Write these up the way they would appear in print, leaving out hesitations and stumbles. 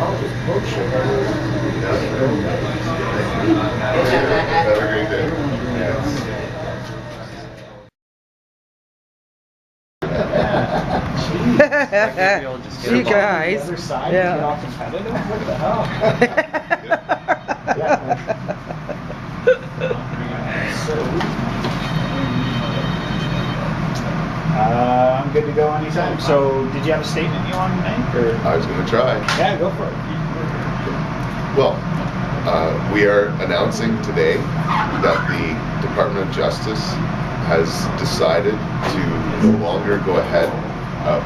Have a great day. You guys. Yeah. What the hell? I'm good to go anytime. So, did you have a statement you wanted to make? Or? I was going to try. Yeah, go for it. Well, we are announcing today that the Department of Justice has decided to no longer go ahead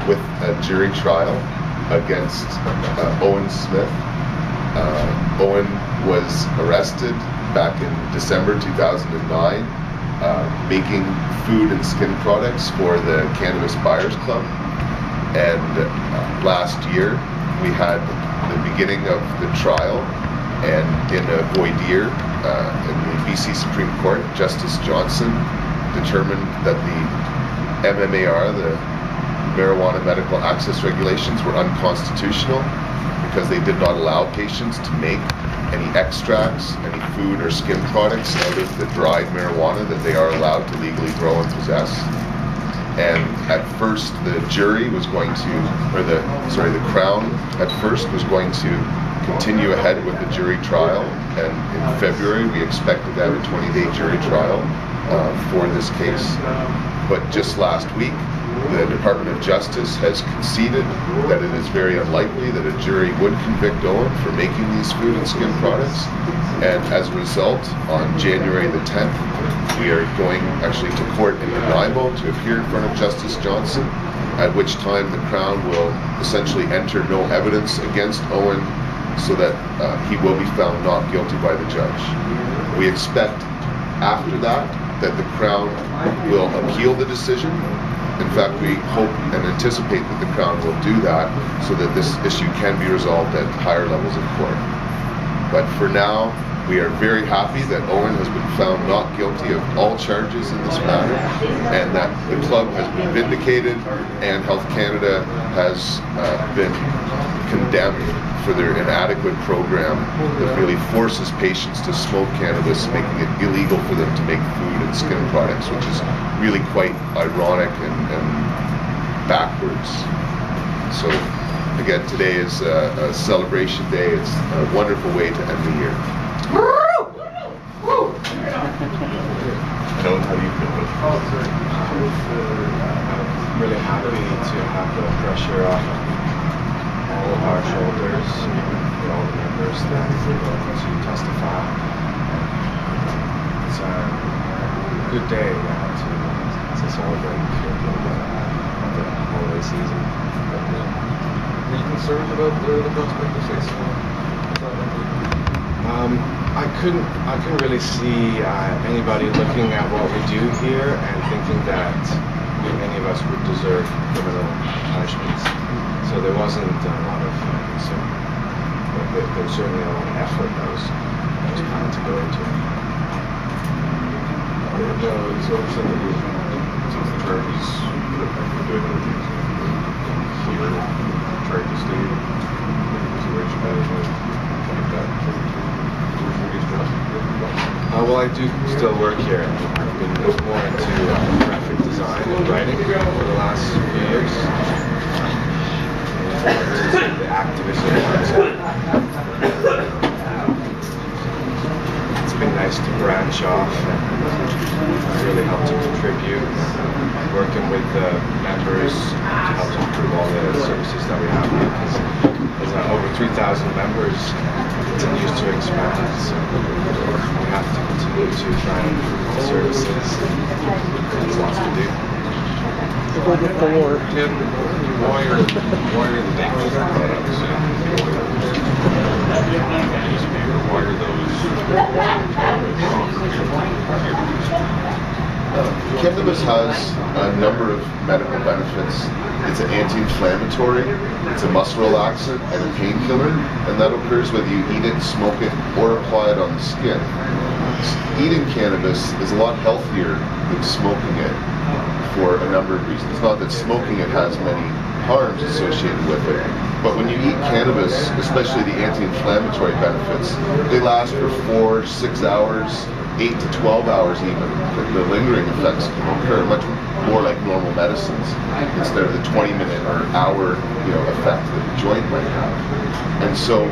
with a jury trial against Owen Smith. Owen was arrested back in December 2009, making food and skin products for the Cannabis Buyers Club. And last year we had the beginning of the trial, and in a voir dire in the BC Supreme Court, Justice Johnson determined that the MMAR, the Marijuana Medical Access Regulations, were unconstitutional because they did not allow patients to make any extracts, any food or skin products out of the dried marijuana that they are allowed to legally grow and possess. And at first the jury was going to, the Crown at first was going to continue ahead with the jury trial, and in February we expected to have a 20-day jury trial for this case. But just last week, the Department of Justice has conceded that it is very unlikely that a jury would convict Owen for making these food and skin products. And as a result, on January the 10th, we are going actually to court in Nanaimo to appear in front of Justice Johnson, at which time the Crown will essentially enter no evidence against Owen so that he will be found not guilty by the judge. We expect after that the Crown will appeal the decision. In fact, we hope and anticipate that the Crown will do that so that this issue can be resolved at higher levels of court. But for now, we are very happy that Owen has been found not guilty of all charges in this matter, and that the club has been vindicated, and Health Canada has been condemned for their inadequate program that really forces patients to smoke cannabis, making it illegal for them to make food and skin products, which is really quite ironic and backwards. So again, today is a celebration day. It's a wonderful way to end the year. How do you feel about it? I'm really happy to have the pressure off all of our shoulders, for all the members that to testify. It's a good day to celebrate the holiday season. Are you concerned about the prospect of facing I couldn't really see anybody looking at what we do here and thinking that any of us would deserve criminal punishments. So there wasn't a lot of concern. But there was certainly a lot of effort that was planned to go into it. It's also that since the parties doing everything here, trying to stay in the situation management like that. Well, I do still work here. I've been more into graphic design and writing for the last few years. The activism concept. It's been nice to branch off and really help to contribute, working with the members to help to improve all the services that we have here. Because over 3,000 members continues to expand, so we have to continue to try and improve the services. There's lots to do. Tim, why are the names products why are those cannabis has a number of medical benefits. It's an anti-inflammatory, it's a muscle relaxant, and a painkiller, and that occurs whether you eat it, smoke it, or apply it on the skin. Eating cannabis is a lot healthier than smoking it for a number of reasons. It's not that smoking it has many harms associated with it, but when you eat cannabis, especially the anti-inflammatory benefits, they last for 4 to 6 hours, 8 to 12 hours even. The lingering effects can occur much more like normal medicines instead of the 20-minute or hour, effect that the joint might have. And so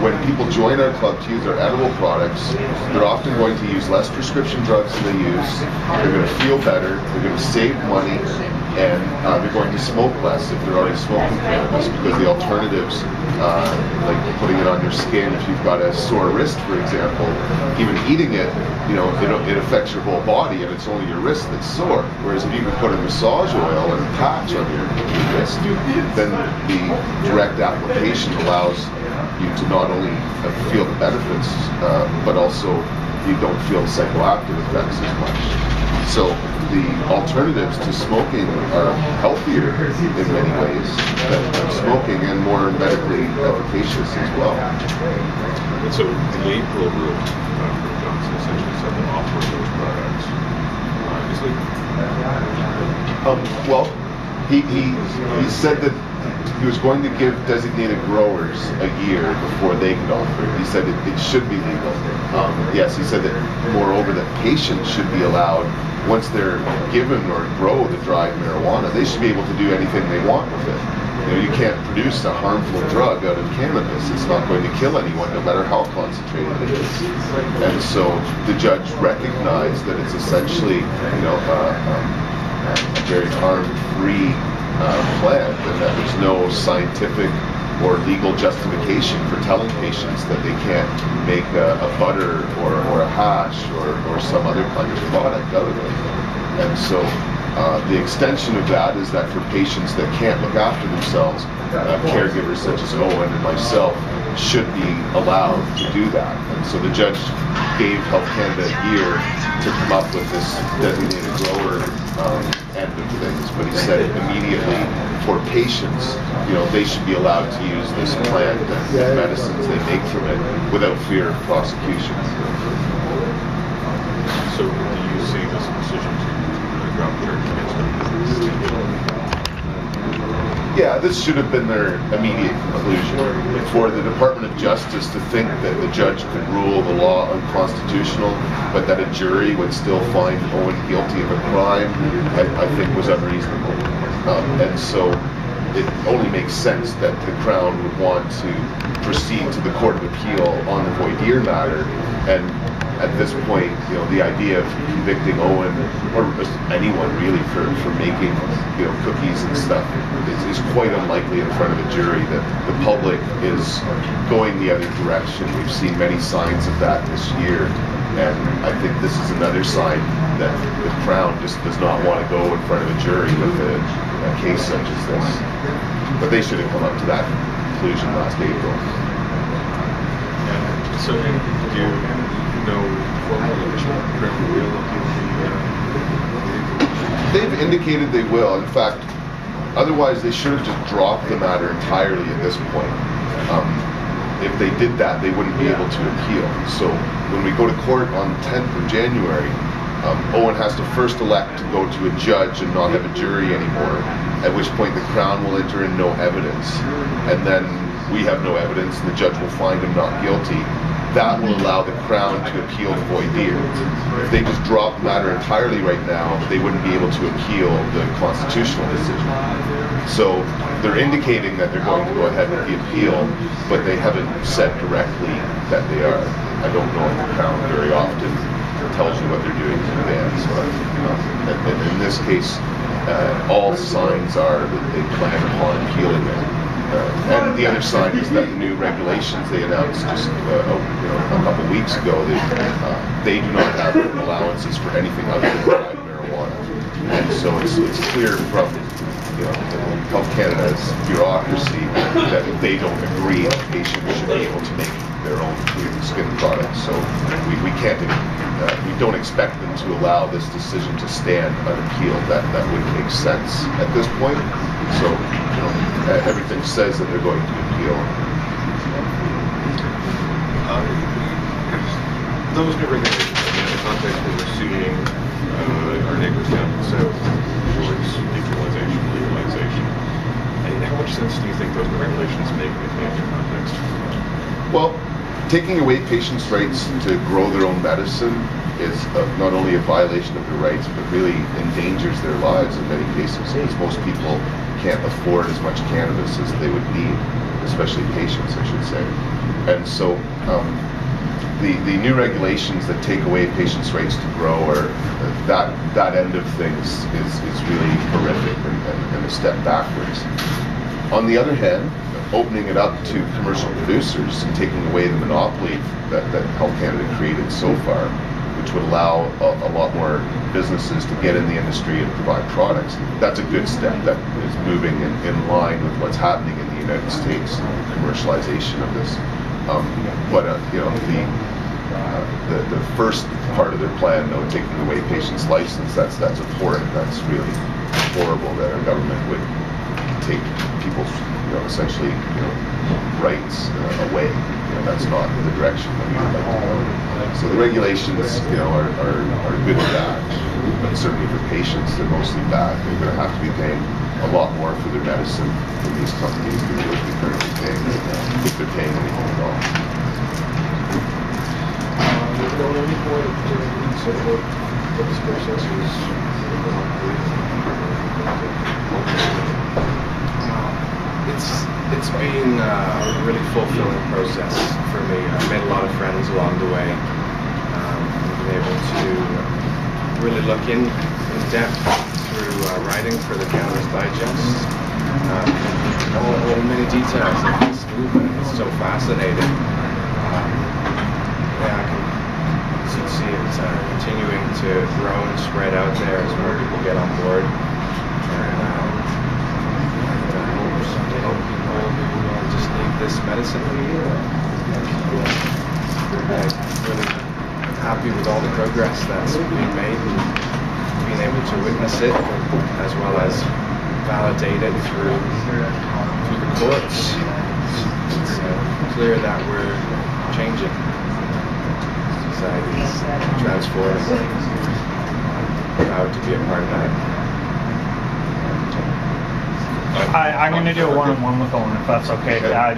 when people join our club to use our edible products, they're often going to use less prescription drugs than they use. They're going to feel better. They're going to save money. And they're going to smoke less if they're already smoking cannabis, because the alternatives, like putting it on your skin if you've got a sore wrist, for example, even eating it, it affects your whole body and it's only your wrist that's sore. Whereas if you can put a massage oil and a patch on your wrist, then the direct application allows you to not only feel the benefits, but also you don't feel psychoactive effects as much. So the alternatives to smoking are healthier in many ways than smoking, and more medically efficacious as well. And so the April rule from Johnson essentially said that offering those products is legal. Well, he said that he was going to give designated growers a year before they could offer it. He said it should be legal. Yes, he said that moreover that patients should be allowed, once they're given or grow the dried marijuana, they should be able to do anything they want with it. You can't produce a harmful drug out of cannabis. It's not going to kill anyone, no matter how concentrated it is. And so the judge recognized that it's essentially, a very harm-free plant, and that there's no scientific or legal justification for telling patients that they can't make a butter or a hash or some other kind of product out of it. And so the extension of that is that for patients that can't look after themselves, caregivers such as Owen and myself should be allowed to do that. And so the judge gave Health Canada a year to come up with this designated grower end of things, but he said immediately for patients, they should be allowed to use this plant and the medicines they make from it without fear of prosecution. So do you see this decision to drop charge against them? Yeah, this should have been their immediate conclusion. For the Department of Justice to think that the judge could rule the law unconstitutional, but that a jury would still find Owen guilty of a crime, I think was unreasonable. And so it only makes sense that the Crown would want to proceed to the Court of Appeal on the voir dire matter. And at this point, the idea of convicting Owen, or anyone really, for making, cookies and stuff is quite unlikely in front of a jury. That the public is going the other direction. We've seen many signs of that this year, and I think this is another sign that the Crown just does not want to go in front of a jury with a case such as this. But they should have come up to that conclusion last April. So do you know formally which Crown will appeal the They've indicated they will. In fact, otherwise they should have just dropped the matter entirely at this point. If they did that, they wouldn't be able to appeal. So when we go to court on the 10th of January, Owen has to first elect to go to a judge and not have a jury anymore, at which point the Crown will enter in no evidence. And then we have no evidence and the judge will find him not guilty. That will allow the Crown to appeal the voir dire. If they just drop the matter entirely right now, they wouldn't be able to appeal the constitutional decision. So they're indicating that they're going to go ahead with the appeal, but they haven't said directly that they are. I don't know if the Crown very often tells you what they're doing in advance. But in this case, all signs are that they plan upon appealing it. And the other sign is that the new regulations they announced just a couple weeks ago, they do not have allowances for anything other than dried marijuana. And so it's clear from Health Canada's bureaucracy that if they don't agree, the patient should be able to make their own skin products. So we can't, we don't expect them to allow this decision to stand unappealed. That wouldn't make sense at this point. So everything says that they're going to appeal. Those new regulations, in the context where we're seeing our neighbors down south towards decriminalization, legalization, how much sense do you think those new regulations make in the Canadian context? Well, taking away patients' rights to grow their own medicine is not only a violation of their rights, but really endangers their lives in many cases, because most people can't afford as much cannabis as they would need, especially patients, I should say. And so the new regulations that take away patients' rights to grow, or that end of things is really horrific and a step backwards. On the other hand, opening it up to commercial producers and taking away the monopoly that Health Canada created so far, which would allow a lot more businesses to get in the industry and provide products, that's a good step. That is moving in line with what's happening in the United States, the commercialization of this. But the first part of their plan, though, taking away patients' license, that's abhorrent. That's really horrible that our government would take people's essentially rights away. That's not the direction that we would like to go. So the regulations are good and bad, but certainly for patients they're mostly bad. They're going to have to be paying a lot more for their medicine than these companies than they would be currently paying, if they're paying anything at all. Any point to say what this process is? It's been a really fulfilling process for me. I've made a lot of friends along the way. I've been able to really look in depth through writing for the Cannabis Digest. All many details of this movement. It's so fascinating. I can see it continuing to grow and spread out there as more people get on board. Just need this medicine. I'm really happy with all the progress that's been made, and being able to witness it as well as validate it through the courts. It's clear that we're changing. Society's transforming. I'm proud to be a part of that. I'm going to do a one-on-one with Owen, if that's okay. Well,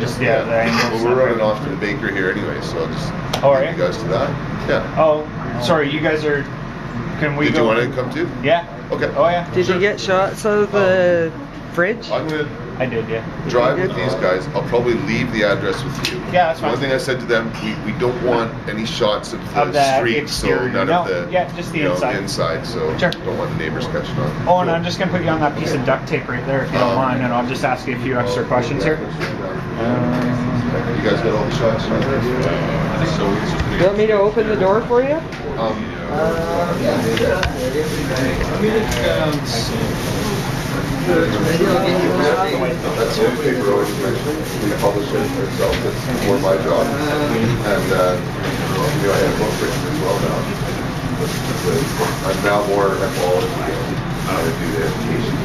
we're running off to the baker here anyway, so I'll just leave you guys to that. Yeah. Oh, sorry, you guys are... Can we Did go? you want to come too? Yeah. Okay. Oh, yeah. Did you get shots of the fridge? I'm going to I did, yeah. drive with these guys. I'll probably leave the address with you. Yeah, that's fine. One thing I said to them, we don't want any shots of the street, so none of the just the inside. So Sure. don't want the neighbors catching on. Oh, and I'm just going to put you on that piece of duct tape right there, if you don't mind, and I'll just ask you a few extra questions here. You guys got all the shots? Do you want me to open the door for you? That's the paper always mentioned. We publish it ourselves. It's more my job. And I have book written as well now. I'm now more involved in how to do the education.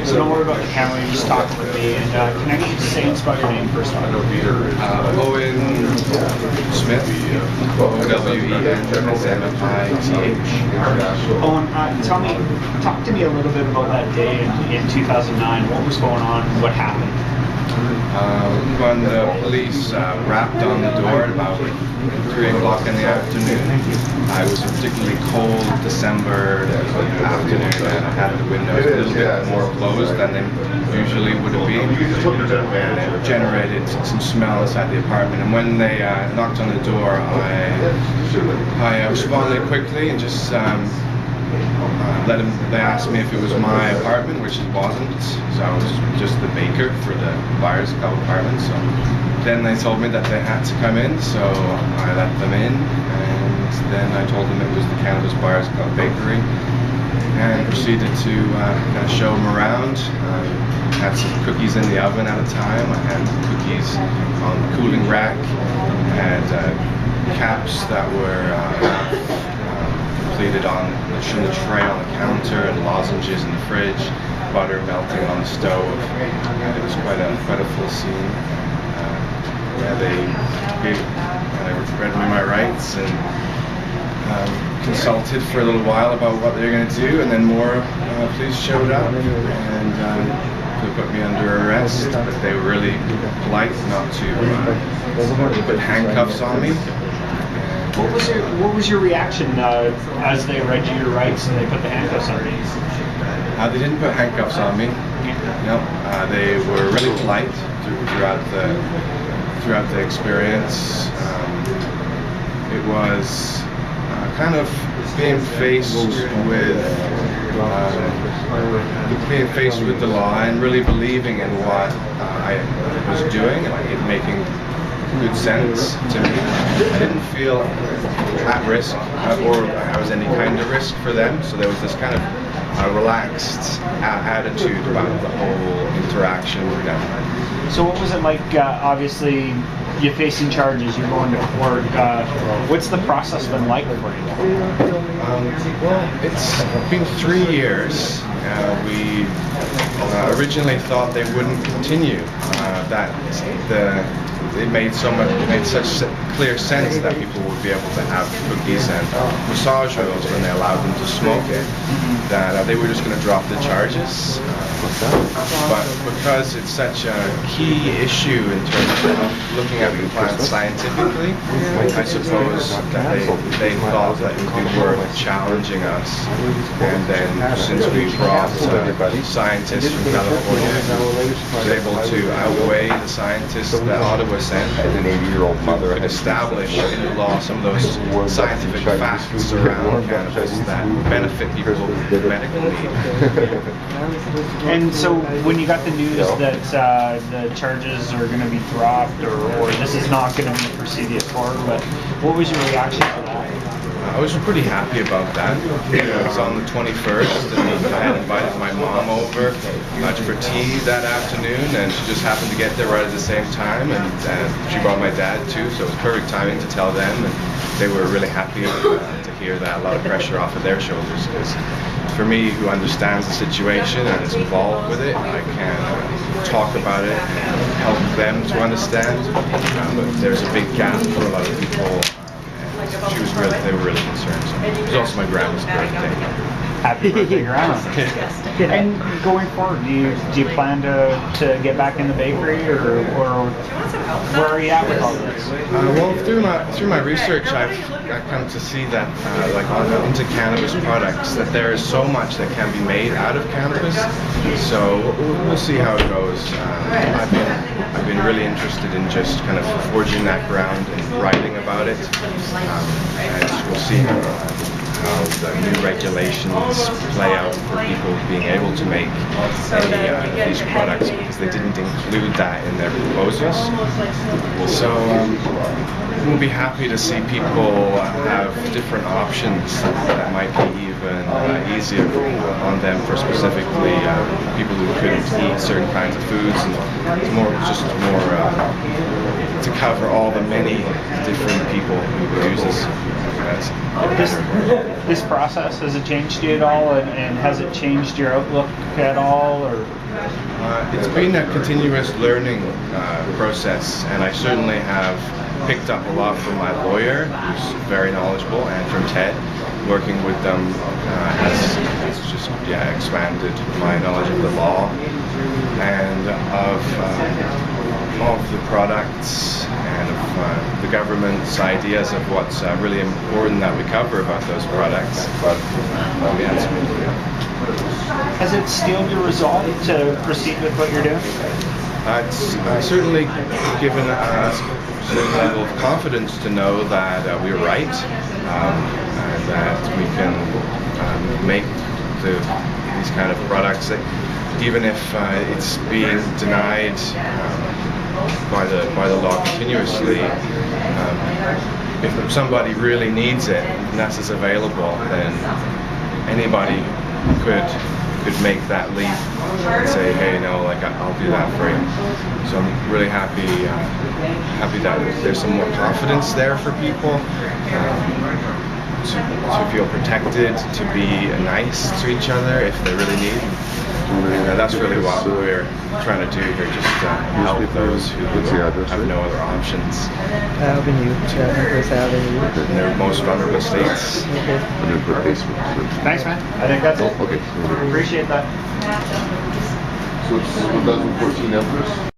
So don't worry about the camera, you just talk with me, and can I get you to say and spell your name first? Owen Smith, O-W-E-N-S-M-I-T-H. Owen, talk to me a little bit about that day in 2009. What was going on? What happened? When the police rapped on the door at about 3 o'clock in the afternoon, it was a particularly cold December afternoon, and I had the windows a little bit more closed than they usually would have been. And it generated some smell inside the apartment, and when they knocked on the door, I responded quickly and just they asked me if it was my apartment, which it wasn't. So I was just the baker for the Buyers Club apartment. So then they told me that they had to come in, so I let them in, and then I told them it was the Cannabis Buyers Club bakery, and proceeded to kind of show them around. Had some cookies in the oven at a time. I had cookies on the cooling rack. I had caps that were completed on the tray on the counter, and lozenges in the fridge, butter melting on the stove. It was quite a full scene. They read me my rights and consulted for a little while about what they were going to do, and then more police showed up and they put me under arrest, but they were really polite not to put handcuffs on me. What was your reaction as they read you your rights and they put the handcuffs on you? They didn't put handcuffs on me. No, they were really polite throughout the experience. It was kind of being faced with the law and really believing in what I was doing and it making good sense to me. I didn't feel at risk or I was any kind of risk for them, so there was this kind of relaxed attitude about the whole interaction with them. So what was it like, obviously you're facing charges, you're going to court, what's the process been like for you? Well, it's been 3 years. We originally thought they wouldn't continue, it made such clear sense that people would be able to have cookies and massage oils when they allowed them to smoke it, that they were just going to drop the charges. But because it's such a key issue in terms of looking at the plant scientifically, I suppose that they thought that it would be worth challenging us. And then since we brought scientists from California, was able to outweigh the scientists that Ottawa sent, and an 80-year-old mother could establish in the law some of those scientific facts around cannabis that benefit people with medical need. And so when you got the news that the charges are going to be dropped or this is not going to be proceeded forward with, what was your reaction to that? I was pretty happy about that. It was on the 21st, and I had invited my mom over for tea that afternoon, and she just happened to get there right at the same time, and she brought my dad too, so it was perfect timing to tell them, and they were really happy to hear that, a lot of pressure off of their shoulders, because for me, who understands the situation and is involved with it, I can talk about it and help them to understand, but there's a big gap for a lot of people. They were really concerned. So it was also my grandma's birthday. Happy birthday, Grandma. And going forward, do you plan to get back in the bakery, or where are you at with all this? Well, through my research, I've come to see that into cannabis products, that there is so much that can be made out of cannabis. So we'll see how it goes. I've been really interested in just kind of forging that ground and writing about it, and we'll see how the new regulations play out for people being able to make any of these products, because they didn't include that in their proposals. So we'll be happy to see people have different options that might be even easier on them for specifically people who couldn't eat certain kinds of foods, and it's more to cover all the many different people who use this. This process, has it changed you at all, and has it changed your outlook at all, or? It's been a continuous learning process, and I certainly have picked up a lot from my lawyer, who's very knowledgeable, and from Ted. Working with them has just expanded my knowledge of the law and of the products and of the government's ideas of what's really important that we cover about those products. Has it steeled your resolve to proceed with what you're doing? It's certainly given us a certain level of confidence to know that we're right, and that we can make these kind of products, that even if it's being denied by the law continuously, if somebody really needs it and that's what's available, then anybody could make that leap and say, hey, no, like I'll do that for you. So I'm really happy that there's some more confidence there for people to feel protected, to be nice to each other if they really need. And that's really what we're trying to do here, just help those who have no other options Avenue, Empress Avenue. in their most vulnerable states. Okay. Thanks, man. I think that's it. Okay. Appreciate that. So it's 2014 Empress?